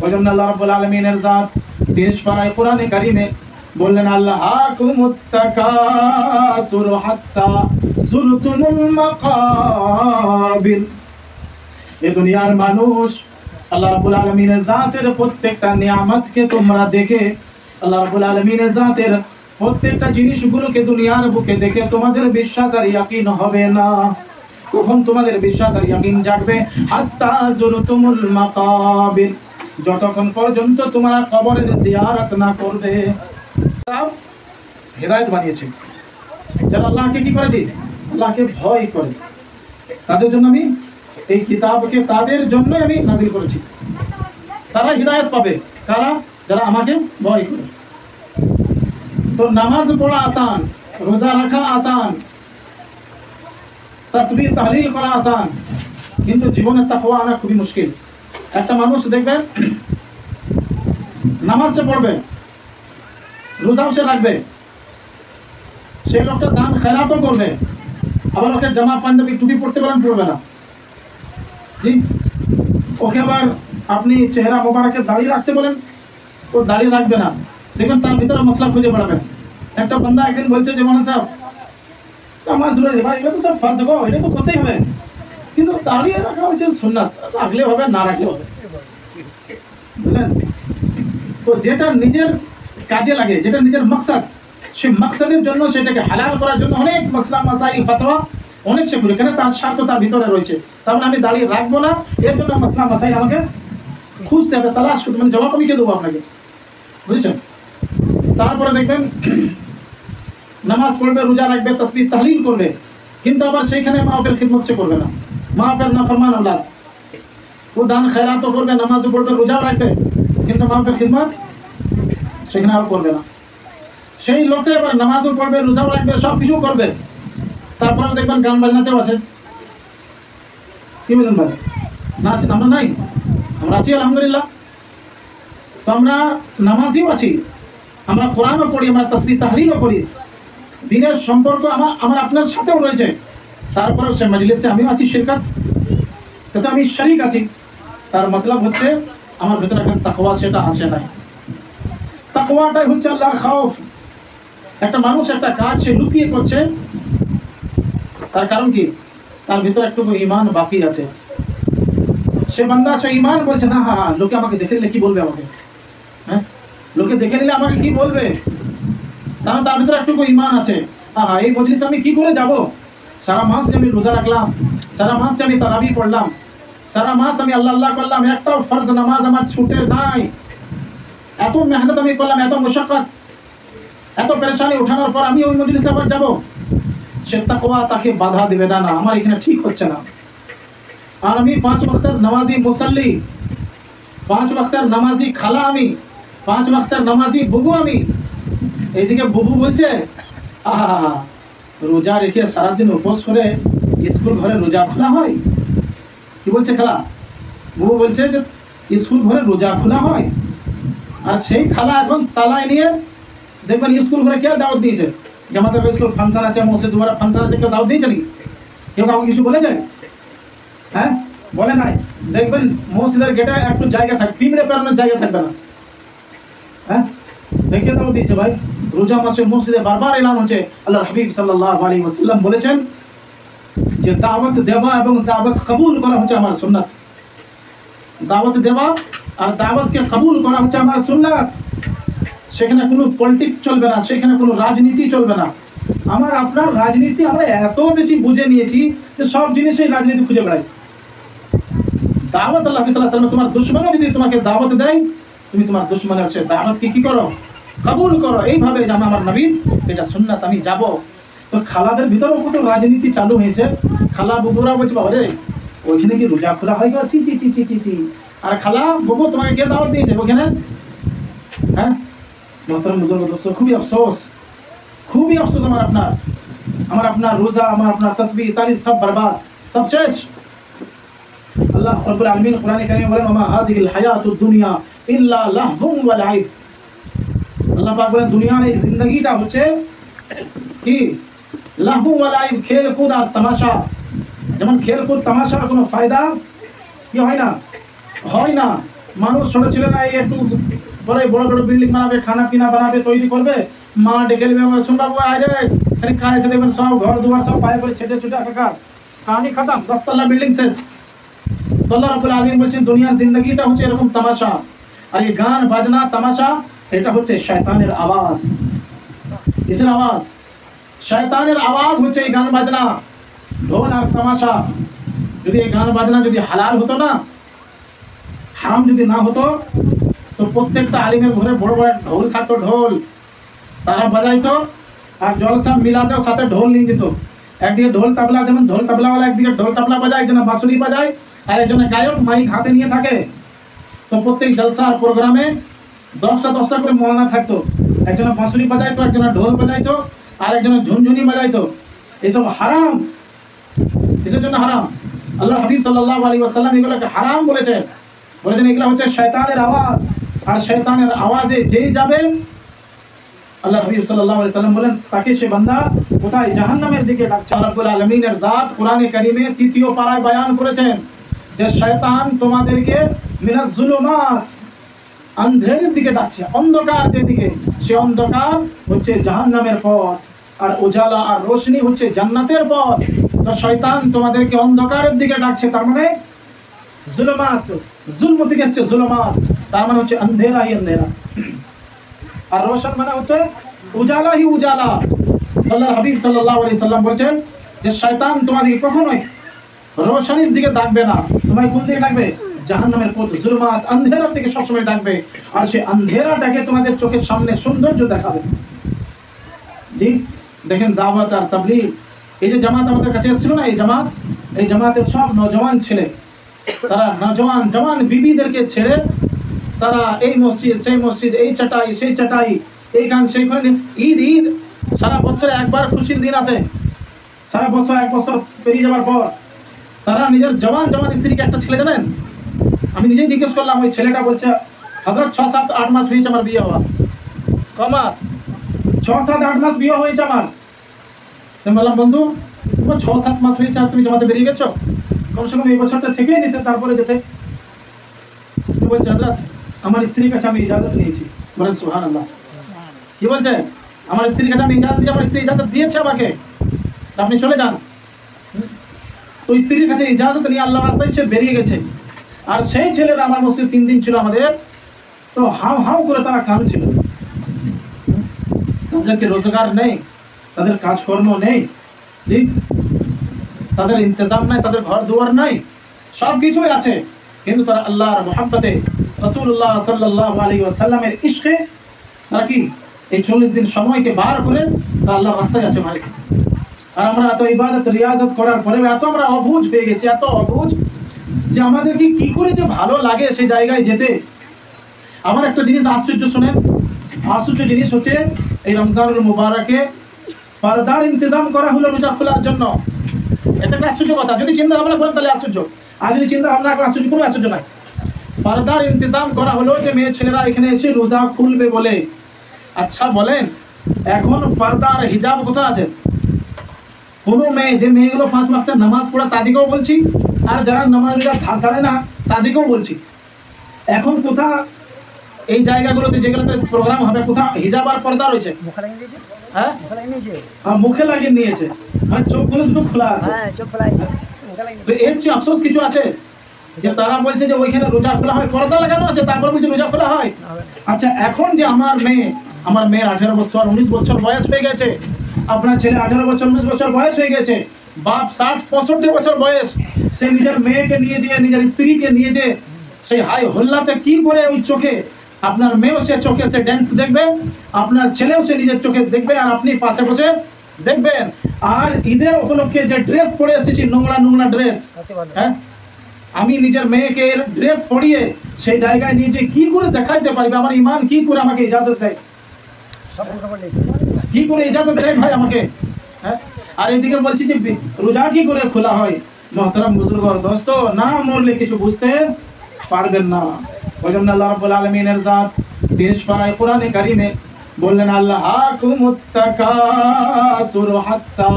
ওইজন্য আল্লাহ রাব্বুল আলামিনের জাত 30 পারায় কোরআনে কারীমে বললেন আল্লাহাকুমুত তাকাসুর হাত্তা যুরতুমুল মাকাবির। এই দুনিয়ার মানুষ আল্লাহ রাব্বুল আলামিনের জাতের প্রত্যেকটা নিয়ামতকে তোমরা দেখে, আল্লাহ রাব্বুল আলামিনের জাতের প্রত্যেকটা জিনিসগুলোকে দুনিয়ার বুকে দেখে তোমাদের বিশ্বাস আর ইয়াকিন হবে না। কখন তোমাদের বিশ্বাস আর ইয়াকিন জাগবে? হাত্তা যুরতুমুল মাকাবির, যতক্ষণ পর্যন্ত তোমরা কবরের জিয়ারত না করবে। হেদায়েত বানিয়েছে যারা আল্লাহকে কি করে, আল্লাহকে ভয় করে, তাদের জন্য আমি এই কিতাবকে তাদের জন্যই আমি নাজিল করেছি। তারা হিদায়াত পাবে, কারা? যারা আমাকে ভয় করে। তো নামাজ পড়া আসান, রোজা রাখা আসান, তাসবিহ তাহলিল করা আসান, কিন্তু জীবনে তাকওয়া আনা খুবই মুশকিল। একটা মানুষ দেখবেন নামাজ সে পড়বে, রোজাও সে রাখবে, সেই লোকটা দান খেরাতও করবে, আবার ওকে জামা পাঞ্জাবি টুপি পড়তে বলেন পড়বে না, জি। ওকে আবার আপনি চেহারা মোবারকে দাঁড়িয়ে রাখতে বলেন, ও দাঁড়িয়ে রাখবে না। দেখবেন তার ভিতরে মশলা খুঁজে বেড়াবেন। একটা বান্দা একদিন বলছে যে মনে সাহেব নামাজ রোজা ভাই এটা তো সব ফরজ গো, এটা তো করতেই হবে, কিন্তু দাঁড়িয়ে রাখা হচ্ছে সুন্নাত, রাখলে হবে না রাখলে হবে, বুঝলেন? তো যেটা নিজের কাজে লাগে, যেটা নিজের মাকসাদ, সেই মাকসাদের জন্য সেটাকে হালাল করার জন্য অনেক মাসলা মাসাইল ফতোয়া অনেক সেগুলো, কেন তার স্বার্থ তার ভিতরে রয়েছে। তাহলে আমি দাঁড়িয়ে রাখবো না, এর জন্য মাসলা মাসাইল আমাকে খুঁজতে হবে, তালাশ করতে, মানে জবাব আমি কে দেবো আপনাকে, বুঝেছেন? তারপরে দেখবেন নামাজ পড়বে, রোজা রাখবে, তাসবিহ তাহলিল করবে, কিন্তু আবার সেইখানে মা বাপের খিদমত সে করবে না, মা বাপের নাফরমান আওলাদ। ও দান খেরাতও করবে, নামাজও পড়বে, রোজাও রাখবে, কিন্তু মা বাপের খিদমত সেখানে আর করবে না। সেই লোকটা এবার নামাজও পড়বে, রোজাও রাখবে, সব কিছু করবে, তারপরে দেখবেন গান বাজনাতেও আছে। কি বলেন ভাই? না আছি আমরা? নাই, আমরা আছি আলহামদুলিল্লাহ। তো আমরা নামাজিও আছি, আমরা কোরআনও পড়ি, আমরা তাসবিহ তাহলিলও করি, দিনের সম্পর্ক আমার আপনার সাথেও রয়েছে। তারপরেও সে মজলিসে আমিও আছি শিরকাত, তাতে আমি শরীক আছি। তার মতলব হচ্ছে আমার ভিতরে এখন তাকওয়া সেটা আসে নাই। তাকওয়াটাই হচ্ছে আল্লাহর খাউফ। একটা মানুষ একটা কাজ সে লুকিয়ে করছে, তার কারণ কি? তার ভিতরে একটু ঈমান বাকি আছে। সে বান্দা সে ঈমান বলছে না, হ্যাঁ লোকে আমাকে দেখে নিলে কি বলবে, আমাকে হ্যাঁ লোকে দেখে নিলে আমাকে কি বলবে, তাহলে তার ভিতরে একটু ঈমান আছে। হ্যাঁ এই মজলিসে আমি কি করে যাব? সারা মাস আমি রোজা রাখলাম, সারা মাস আমি তারাবি পড়লাম, সারা মাস আমি আল্লাহ আল্লাহ করলাম, একটাও ফরজ নামাজ আমার ছুটে নাই, এত মেহনত আমি করলাম, এত মুশাক্কাত, এত পেরেশানি উঠানোর পর আমি ওই মজলিসে আবার যাব? সে তাকওয়া তাকে বাধা দেবে না, না আমার এখানে ঠিক হচ্ছে না। আর আমি 5 ওয়াক্তের নামাজি মুসাল্লি, 5 ওয়াক্তের নামাজি খালা, আমি 5 ওয়াক্তের নামাজি বুবু, আমি এইদিকে বুবু বলছে আহা রোজা রেখে সারাদিন উপোস করে স্কুল ঘরে রোজা খোলা হয়। কি বলছে খালা? বুবু বলছে যে স্কুল ঘরে রোজা খোলা হয়। আর সেই খালা এখন তালায় নিয়ে দেখবেন স্কুল ঘরে কে দাওয়াত দিয়েছে, জামাতের স্কুল ফাংশন আছে, মসজিদ দুয়ারা ফাংশন আছে, কেউ দাওয়াত দিয়েছে নাকি? কেউ কাউকে কিছু বলেছে? হ্যাঁ বলে নাই। দেখবেন মসজিদের গেটে একটু জায়গা থাকবে, পিঁপড়ে পেরানোর জায়গা থাকবে না। হ্যাঁ দেখে দাওয়াত দিয়েছে ভাই। রোজা মাসে মসজিদে বারবার এলান হচ্ছে, আল্লাহর হাবিব সাল্লাল্লাহু আলাইহি ওয়াসাল্লাম বলেছেন যে দাওয়াত দেওয়া এবং দাওয়াত কবুল করা হচ্ছে আমার সুন্নাত। দাওয়াত দেওয়া আর দাওয়াতকে কবুল করা হচ্ছে আমার সুন্নাত। সেখানে কোনো পলিটিক্স চলবে না, সেখানে কোনো রাজনীতি চলবে না। আমার আপনার রাজনীতি আমরা এত বেশি বুঝে নিয়েছি যে সব জিনিসেই রাজনীতি খুঁজে বেড়াই। দাওয়াত আল্লাহ সাল্লাল্লাহু আলাইহি ওয়াসাল্লাম, তোমার দুশমনও যদি তোমাকে দাওয়াত দেয়, তুমি তোমার দুশমনের সে দাওয়াতকে কি করো? কবুল করো, এইভাবে যে আমার নবীর এটা সুন্নাত, আমি যাব। তো খালাদের ভিতরেও কত রাজনীতি চালু হয়েছে। খালা বুবুরা বলছে বাবা রে ওইখানে কি রোজা খোলা হয়? চি চি চি চি চি চি। আর খালা বুবু তোমাকে কে দাওয়াত দিয়েছে ওখানে? হ্যাঁ মোহতারাম বুজুর্গ দোস্ত, খুবই আফসোস, খুবই আফসোস। আমার আপনার রোজা, আমার আপনার তাসবিহ তাহলিল সব বরবাদ, সব শেষ। আল্লাহ রাব্বুল আলামিন কোরআনে কারিমে বলেন ওমা হাযিহিল হায়াতুদ দুনিয়া ইল্লা লাহবুন ওয়া লাইব। আল্লাহ পাক বলেন দুনিয়ার এই জিন্দেগিটা হচ্ছে কি? লাহবু ওয়া লাইব, খেলকুদ আর তামাশা। যেমন খেলকুদ তামাশার কোনো ফায়দা কি হয় না, হয় না, মানুষ ছোট ছেলেরা এই একটু পরে বড় বড় বিল্ডিং বানাবে, খানা পিনা বানাবে, তৈরি করবে, মা ডেকে নেবে, শুনবা আরে খালি খাইছে দেখবেন সব ঘর দুয়ার সব পায়ে করে ছেটে ছুটে একাকার, কাহানি খতম, 10 তলা বিল্ডিং শেষ। তো আল্লাহ রাব্বুল আলামিন বলছেন দুনিয়ার জিন্দগিটা হচ্ছে এরকম তামাশা, আর এই গান বাজনা তামাশা এটা হচ্ছে শয়তানের আওয়াজ। কিসের আওয়াজ? শয়তানের আওয়াজ হচ্ছে এই গান বাজনা, ঢোল আর তামাশা। যদি এই গান বাজনা যদি হালাল হতো না, হারাম যদি না হতো, তো প্রত্যেকটা আলিমের ঘরে বড় বড় ঢোল থাকতো, ঢোল তারা বাজাইতো, আর জলসা মিলাতেও সাথে ঢোল নিয়ে যেত। একদিকে ঢোল তাবলা, যেমন ঢোল তাবলাওয়ালা একদিকে ঢোল তাবলা বাজায়, একজনে বাঁশুরি বাজায়, আর একজনে গায়ক মাইক হাতে নিয়ে থাকে। তো প্রত্যেক জলসা আর প্রোগ্রামে 10টা করে মৌলানা থাকতো, একজনে বাঁশুরি বাজাইতো, একজনে ঢোল বাজাইতো, আর একজনে ঝুনঝুনি বাজাইতো। এইসব হারাম। কিসের জন্য হারাম? আল্লাহ হাবিব সাল্লাল্লাহু আলাইহি ওয়াসাল্লাম এগুলোকে হারাম বলেছেন। বলেছেন এগুলো হচ্ছে শয়তানের আওয়াজ, আর শয়তানের আওয়াজে যেই যাবে, আল্লাহ হাবিব সাল্লাল্লাহু আলাইহি ওয়াসাল্লাম বলেন তাকে সে বান্দা কোথায়? জাহান্নামের দিকে ডাকছে। রব্বুল আলামিনের জাত কোরআনে কারীমে 3য় পারায় বয়ান করেছেন যে শয়তান তোমাদেরকে মিনাজ জুলুমাত, অন্ধকারের দিকে ডাকছে, অন্ধকার যেদিকে, সে অন্ধকার হচ্ছে জাহান্নামের পথ, আর উজালা আর রোশনি হচ্ছে জান্নাতের পথ। তো শয়তান তোমাদেরকে অন্ধকারের দিকে ডাকছে, তার মানে জুলুমাত, জুলম থেকে এসেছে জুলুমাত, তার মানে হচ্ছে অন্ধেরা হি অন্ধেরা, আর রোশন মানে হচ্ছে উজালা হি উজালা। আল্লাহ হাবিব সাল্লাল্লাহু আলাইহি সাল্লাম বলেছেন যে শয়তান তোমাদেরকে কখনোই রোশনির দিকে ডাকবে না, তোমায় কোন দিকে ডাকবে? জাহান্নামের পথ, জুলুমাত, অন্ধেরার দিকে সবসময় ডাকবে, আর সে অন্ধেরাটাকে তোমাদের চোখের সামনে সৌন্দর্য দেখাবে। জি দেখেন দাওয়াত আর তাবলীগ, এই যে জামাত আমাদের কাছে এসেছিল না, এই জামাতের সব নওজওয়ান ছেলে, তারা নওজওয়ান জওয়ান বিবিদেরকে ছেড়ে তারা এই মসজিদ সেই মসজিদ, এই চাটাই সেই চাটাই, এই গান সেইখানে, ঈদ সারা বছরে একবার খুশির দিন আসে, সারা বছর 1 বছর পেরিয়ে যাওয়ার পর তারা নিজের জওয়ান স্ত্রীকে, একটা ছেলে জানেন, আমি নিজেই জিজ্ঞেস করলাম, ওই ছেলেটা বলছে হযরত 6, 7, 8 মাস হয়েছে আমার বিয়ে হওয়া। ক মাস? 6, 7, 8 মাস বিয়ে হয়েছে আমার। আমি বললাম বন্ধু তোমার 6, 7 মাস হয়েছে আর তুমি জামাতে বেরিয়ে গেছো, কমসে কম এই বছরটা থেকেই নিতে, তারপরে যেতে। বলছে হযরত আমার স্ত্রীর কাছে আমি ইজাজত নিয়েছি। বলেন সুবহানাল্লাহ। কি বলছে? আমার স্ত্রীর কাছে আমি ইজাজত নিয়েছি, আমার স্ত্রী ইজাজত দিয়েছে আমাকে, আপনি চলে যান। তো স্ত্রীর কাছে ইজাজত নিয়ে আল্লাহর রাস্তায় সে বেরিয়ে গেছে। আর সেই ছেলেরা আমার মসজিদ 3 দিন ছিল আমাদের, তো হাউ করে তারা কাঁদছিল। তাদেরকে রোজগার নেই, তাদের কাজকর্ম নেই, ঠিক, তাদের ইন্তজাম নাই, তাদের ঘর দুয়ার নাই, সব কিছুই আছে, কিন্তু তারা আল্লাহর মহব্বতে, রাসূলুল্লাহ সাল্লাল্লাহু আলাইহি ওয়াসাল্লামের ইশকে তারা কি এই 40 দিন সময়কে বার করে তারা আল্লাহর রাস্তায় আছে ভাই। আর আমরা এত ইবাদত রিয়াজত করার পরে এত আমরা অবুঝ হয়ে গেছি, এত অবুঝ যে আমাদেরকে কি করে যে ভালো লাগে সেই জায়গায় যেতে। আমার একটা জিনিস আশ্চর্য শোনেন, আশ্চর্য জিনিস হচ্ছে এই রমজানুল মুবারকে পর্দার ইন্তজাম করা হলো রোজা খোলার জন্য। এটা একটা আশ্চর্য কথা, যদি চিন্তা ভাবনা করেন তাহলে আশ্চর্য, আর যদি চিন্তা ভাবনা করেন আশ্চর্য, কোনো আশ্চর্য নাই। পর্দার ইন্তজাম করা হলো যে মেয়ে ছেলেরা এখানে এসে রোজা খুলবে বলে। আচ্ছা বলেন এখন পর্দার হিজাব কোথায় আছে? কোনো মেয়ে, যে মেয়েগুলো 5 ওয়াক্তের নামাজ পড়ে তাদেরকেও বলছি, আর যারা নামাজ ধারে না তাদেরকেও বলছি, এখন কোথা এই জায়গাগুলোতে যেগুলোতে প্রোগ্রাম হবে কোথা হিজাব আর পর্দা রয়েছে? হ্যাঁ মুখে লাগিয়ে নিয়েছে, মানে চোখগুলো দুটো খোলা আছে। তো এর চেয়ে আফসোস কিছু আছে যে তারা বলছে যে ওইখানে রোজা খোলা হয়, পর্দা লাগানো আছে, তারপর বলছে রোজা খোলা হয়। আচ্ছা এখন যে আমার মেয়ের 18 বছর 19 বছর বয়স হয়ে গেছে, আপনার ছেলে 18 বছর 19 বছর বয়স হয়ে গেছে, বাপ 60-65 বছর বয়স, সে নিজের মেয়েকে নিয়ে যে, নিজের স্ত্রীকে নিয়ে যে সেই হাই হল্লাতে কি করে ওই চোখে, আপনার মেয়েও সে চোখে সে ড্যান্স দেখবে, আপনার ছেলেও সে নিজের চোখে দেখবে, আর আপনি পাশে বসে দেখবেন। আর ঈদের উপলক্ষে যে ড্রেস পরে এসেছি, নোংরা ড্রেস, হ্যাঁ আমি নিজের মেয়েকে ড্রেস পরিয়ে সেই জায়গায় নিয়ে যে কি করে দেখাইতে পারবে, আমার ইমান কি করে আমাকে ইজাজত দেয়, কি করে ইজাজত দেয় ভাই আমাকে? হ্যাঁ আর এদিকে বলছি যে রোজা কি করে খোলা হয়। মোহতারাম বুজুর্গ দোস্ত, না মরলে কিছু বুঝতে পারবেন না। ওই জন্য আল্লাহ রাব্বুল আলামিনের জাত 23 পারায় কোরআনে কারীমে বললেন আল্লাহাকুমুত তাকাসুর হাত্তা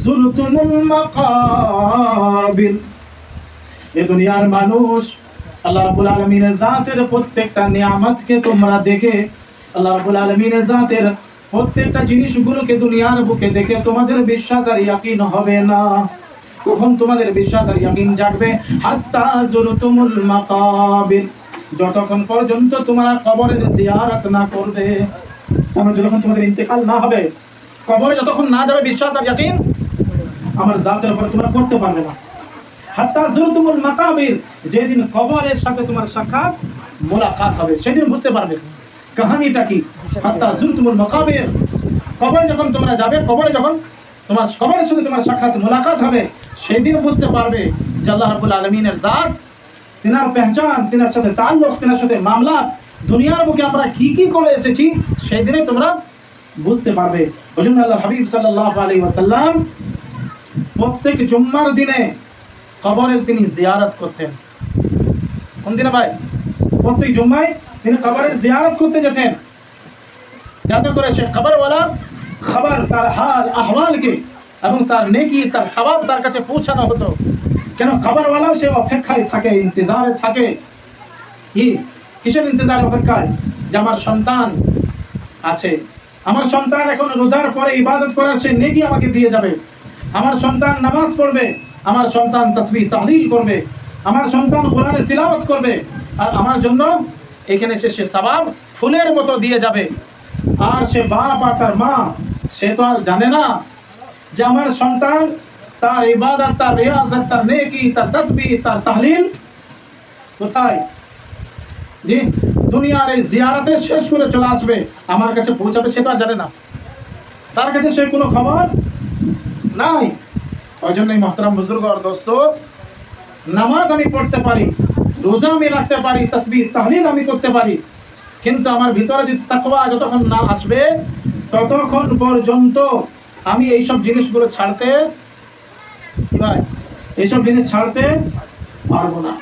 যুরতুমুল মাকাবির। এই দুনিয়ার মানুষ আল্লাহ রাব্বুল আলামিনের জাতের প্রত্যেকটা নিয়ামতকে তোমরা দেখে, আল্লাহ রাব্বুল আলামিনের জাতের প্রত্যেকটা জিনিসগুলোকে দুনিয়ার বুকে দেখে তোমাদের বিশ্বাস আর ইয়াকিন হবে না। কখন তোমাদের বিশ্বাস আর ইয়াকিন জাগবে? হাত্তা যুরতুমুল মাকাবির, যতক্ষণ পর্যন্ত তোমরা কবরের জিয়ারত না করবে। মানে যতক্ষণ তোমাদের ইন্তেকাল না হবে, কবরে যতক্ষণ না যাবে, বিশ্বাস আর ইয়াকিন আমার জাতের উপর তোমরা করতে পারবে না। হাত্তা যুরতুমুল মাকাবির, যেদিন কবরের সাথে তোমার সাক্ষাৎ মোলাকাত হবে সেদিন বুঝতে পারবে কাহিনীটা কি। হাত্তা যুরতুমুল মাকাবির, কবরে যখন তোমরা যাবে, কবরে যখন তোমার কবরের সাথে তোমার সাক্ষাৎ মোলাকাত হবে, সেদিন বুঝতে পারবে যে আল্লাহ রাব্বুল আলামিনের জাত, তিনার পেহচান, তিনার সাথে তাল্লুক, তিনার সাথে মামলা, দুনিয়ার বুকে আমরা কি কি করে এসেছি সেই দিনে তোমরা বুঝতে পারবে। ওইজন্য আল্লাহর হাবিব সাল্লাল্লাহু আলাইহি ওয়াসাল্লাম প্রত্যেক জুম্মার দিনে কবরের তিনি জিয়ারত করতেন। কোন দিনে ভাই? প্রত্যেক জুম্মায় তিনি কবরের জিয়ারত করতে যেতেন, যাতে করে সে কবরওয়ালা খবর, তার হাল আহওয়ালকে এবং তার নেকি, তার সওয়াব তার কাছে পৌঁছানো হতো। কেন? খবরওয়ালাও সে অপেক্ষায় থাকে, ইন্তজারে থাকে। কিসের ইন্তজার, অপেক্ষায়? যে আমার সন্তান আছে, আমার সন্তান এখন রোজার পরে ইবাদত করার সে নেকি আমাকে দিয়ে যাবে, আমার সন্তান নামাজ পড়বে, আমার সন্তান তাসবিহ তাহলিল করবে, আমার সন্তান কোরআনের তিলাওয়াত করবে, আর আমার জন্য এখানে সে সওয়াব ফুলের মতো দিয়ে যাবে। আর সে বাপ আর তার মা, সে তো আর জানে না যে আমার সন্তান তার ইবাদত, তার রিয়াজত, তার নেকি, তার তাসবিহ, তার তাহলিল কোথায়। জি, দুনিয়ার এই জিয়ারতে শেষ করে চলে আসবে, আমার কাছে পৌঁছাবে, সে তো আর জানে না, তার কাছে সে কোনো খবর নাই। ওই জন্যই মোহতারাম বুজুর্গ আর দোস্ত, নামাজ আমি পড়তে পারি, রোজা আমি রাখতে পারি, তাসবিহ তাহলিল আমি করতে পারি, কিন্তু আমার ভিতরে যদি তাকওয়া যতক্ষণ না আসবে ততক্ষণ পর্যন্ত আমি এইসব জিনিসগুলো ছাড়তে পারবো না।